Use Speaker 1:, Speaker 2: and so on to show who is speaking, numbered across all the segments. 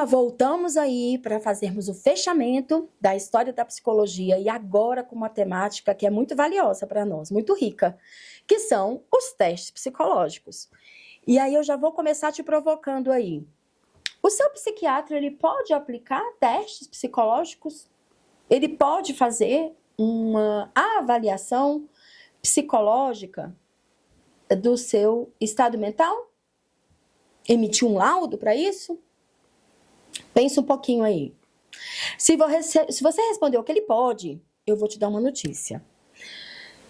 Speaker 1: voltamos aí para fazermos o fechamento da história da psicologia e agora com uma temática que é muito valiosa para nós, muito rica, que são os testes psicológicos. E aí eu já vou começar te provocando aí. O seu psiquiatra, ele pode aplicar testes psicológicos? Ele pode fazer uma avaliação psicológica do seu estado mental? Emitir um laudo para isso? Pensa um pouquinho aí. Se você respondeu que ele pode, eu vou te dar uma notícia.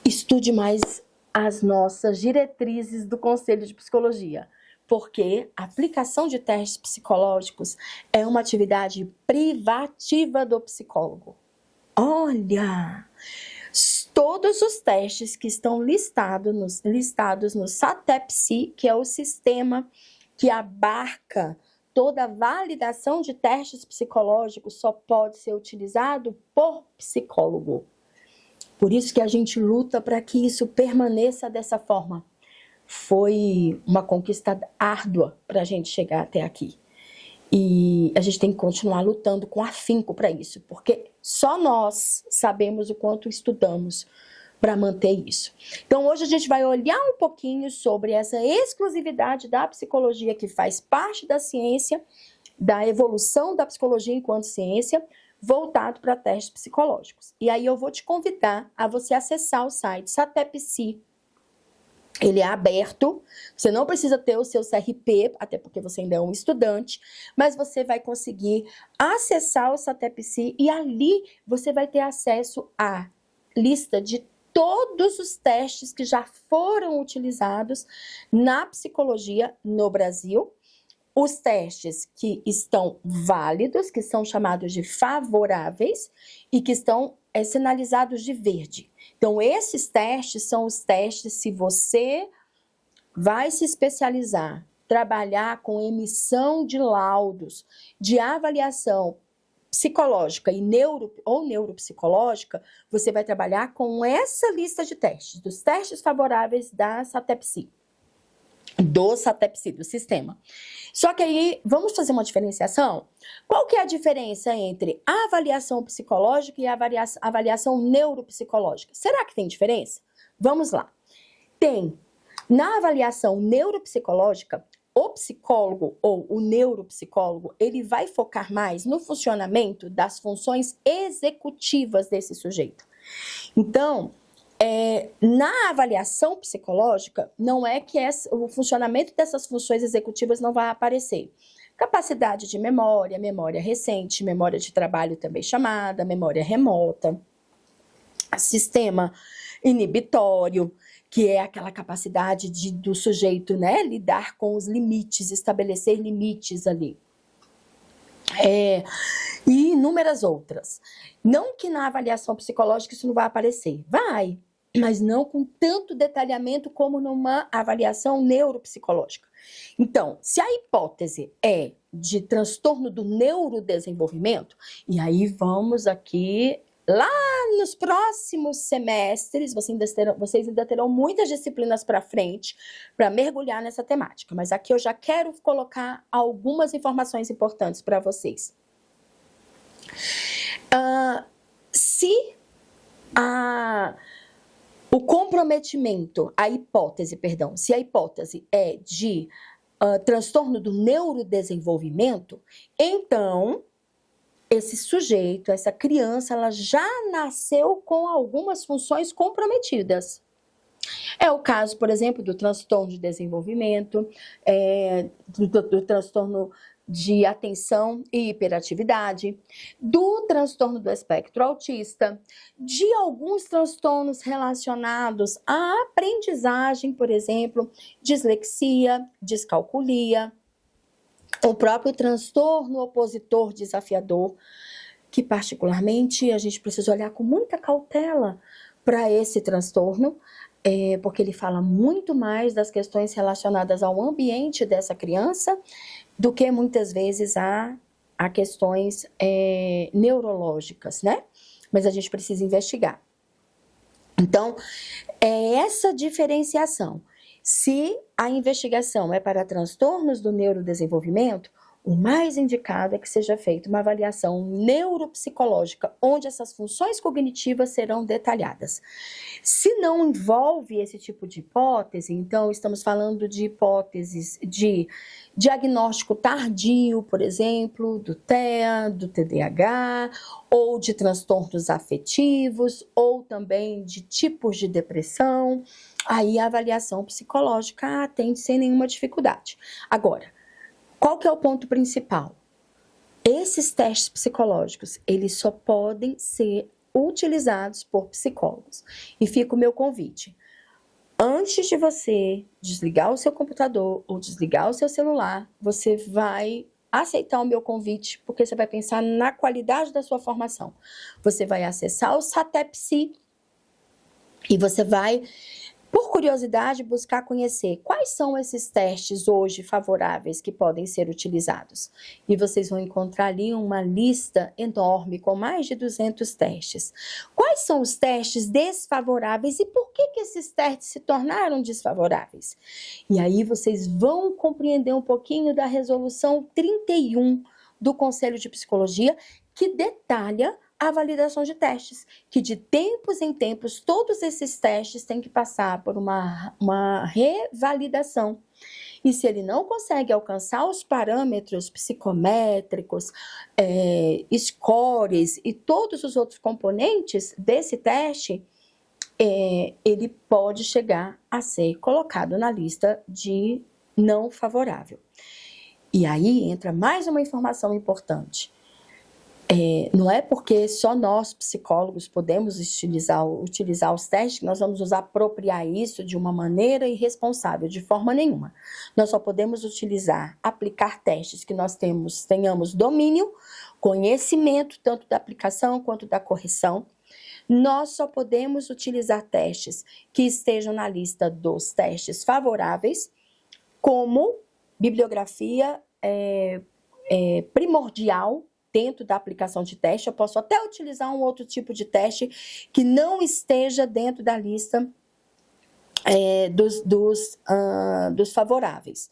Speaker 1: Estude mais as nossas diretrizes do Conselho de Psicologia, porque a aplicação de testes psicológicos é uma atividade privativa do psicólogo. Olha! Todos os testes que estão listados no SATEPSI, que é o sistema que abarca toda a validação de testes psicológicos, só pode ser utilizado por psicólogo. Por isso que a gente luta para que isso permaneça dessa forma. Foi uma conquista árdua para a gente chegar até aqui. E a gente tem que continuar lutando com afinco para isso, porque só nós sabemos o quanto estudamos para manter isso. Então, hoje a gente vai olhar um pouquinho sobre essa exclusividade da psicologia que faz parte da ciência, da evolução da psicologia enquanto ciência, voltado para testes psicológicos. E aí eu vou te convidar a você acessar o site SATEPSI. Ele é aberto, você não precisa ter o seu CRP, até porque você ainda é um estudante, mas você vai conseguir acessar o SATEPSI e ali você vai ter acesso à lista de todos os testes que já foram utilizados na psicologia no Brasil, os testes que estão válidos, que são chamados de favoráveis e que estão sinalizados de verde. Então, esses testes são os testes, se você vai se especializar, trabalhar com emissão de laudos, de avaliação psicológica e neuropsicológica, você vai trabalhar com essa lista de testes, dos testes favoráveis da SATEPSI, do sistema. Só que aí, vamos fazer uma diferenciação? Qual que é a diferença entre a avaliação psicológica e a avaliação neuropsicológica? Será que tem diferença? Vamos lá. Tem. Na avaliação neuropsicológica, o psicólogo ou o neuropsicólogo, ele vai focar mais no funcionamento das funções executivas desse sujeito. Então, na avaliação psicológica, não é que o funcionamento dessas funções executivas não vai aparecer. Capacidade de memória, memória recente, memória de trabalho também chamada, memória remota, sistema inibitório, que é aquela capacidade do sujeito, né, lidar com os limites, estabelecer limites ali. E inúmeras outras. Não que na avaliação psicológica isso não vai aparecer. Vai, mas não com tanto detalhamento como numa avaliação neuropsicológica. Então, se a hipótese é de transtorno do neurodesenvolvimento, e aí vamos aqui, lá nos próximos semestres, vocês ainda terão muitas disciplinas para frente para mergulhar nessa temática, mas aqui eu já quero colocar algumas informações importantes para vocês. Se o comprometimento, se a hipótese é de transtorno do neurodesenvolvimento, então esse sujeito, essa criança, ela já nasceu com algumas funções comprometidas. É o caso, por exemplo, do transtorno de desenvolvimento, do transtorno de atenção e hiperatividade, do transtorno do espectro autista, de alguns transtornos relacionados à aprendizagem, por exemplo, dislexia, descalculia, o próprio transtorno opositor desafiador, que particularmente a gente precisa olhar com muita cautela para esse transtorno, porque ele fala muito mais das questões relacionadas ao ambiente dessa criança do que muitas vezes a questões neurológicas, né? Mas a gente precisa investigar. Então, é essa diferenciação. Se a investigação é para transtornos do neurodesenvolvimento, o mais indicado é que seja feita uma avaliação neuropsicológica, onde essas funções cognitivas serão detalhadas. Se não envolve esse tipo de hipótese, então estamos falando de hipóteses de diagnóstico tardio, por exemplo, do TEA, do TDAH, ou de transtornos afetivos, ou também de tipos de depressão, aí a avaliação psicológica atende sem nenhuma dificuldade. Agora, qual que é o ponto principal? Esses testes psicológicos, eles só podem ser utilizados por psicólogos. E fica o meu convite. Antes de você desligar o seu computador ou desligar o seu celular, você vai aceitar o meu convite, porque você vai pensar na qualidade da sua formação. Você vai acessar o SATEPSI e você vai, por curiosidade, buscar conhecer quais são esses testes hoje favoráveis que podem ser utilizados. E vocês vão encontrar ali uma lista enorme com mais de 200 testes. Quais são os testes desfavoráveis e por que esses testes se tornaram desfavoráveis? E aí vocês vão compreender um pouquinho da resolução 31 do Conselho de Psicologia, que detalha a validação de testes, que de tempos em tempos todos esses testes têm que passar por uma revalidação. E se ele não consegue alcançar os parâmetros psicométricos, scores e todos os outros componentes desse teste, ele pode chegar a ser colocado na lista de não favorável. E aí entra mais uma informação importante. Não é porque só nós, psicólogos, podemos utilizar os testes que nós vamos nos apropriar isso de uma maneira irresponsável, de forma nenhuma. Nós só podemos aplicar testes que nós tenhamos domínio, conhecimento, tanto da aplicação quanto da correção. Nós só podemos utilizar testes que estejam na lista dos testes favoráveis, como bibliografia primordial dentro da aplicação de teste. Eu posso até utilizar um outro tipo de teste que não esteja dentro da lista dos favoráveis.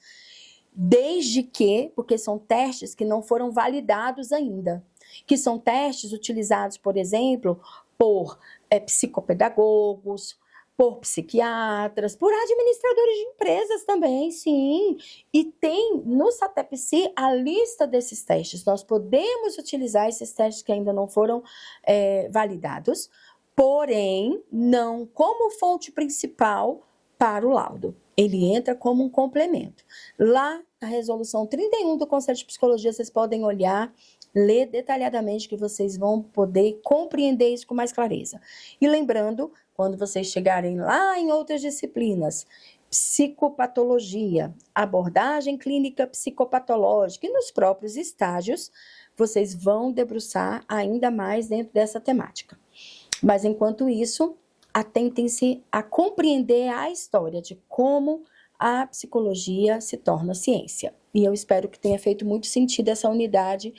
Speaker 1: Desde que, porque são testes que não foram validados ainda, que são testes utilizados, por exemplo, por psicopedagogos, por psiquiatras, por administradores de empresas também, sim. E tem no SATEPSI a lista desses testes. Nós podemos utilizar esses testes que ainda não foram validados, porém, não como fonte principal para o laudo. Ele entra como um complemento. Lá, na resolução 31 do Conselho de Psicologia, vocês podem olhar, ler detalhadamente, que vocês vão poder compreender isso com mais clareza. E lembrando, quando vocês chegarem lá em outras disciplinas, psicopatologia, abordagem clínica psicopatológica e nos próprios estágios, vocês vão debruçar ainda mais dentro dessa temática. Mas enquanto isso, atentem-se a compreender a história de como a psicologia se torna ciência. E eu espero que tenha feito muito sentido essa unidade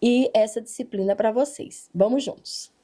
Speaker 1: e essa disciplina para vocês. Vamos juntos!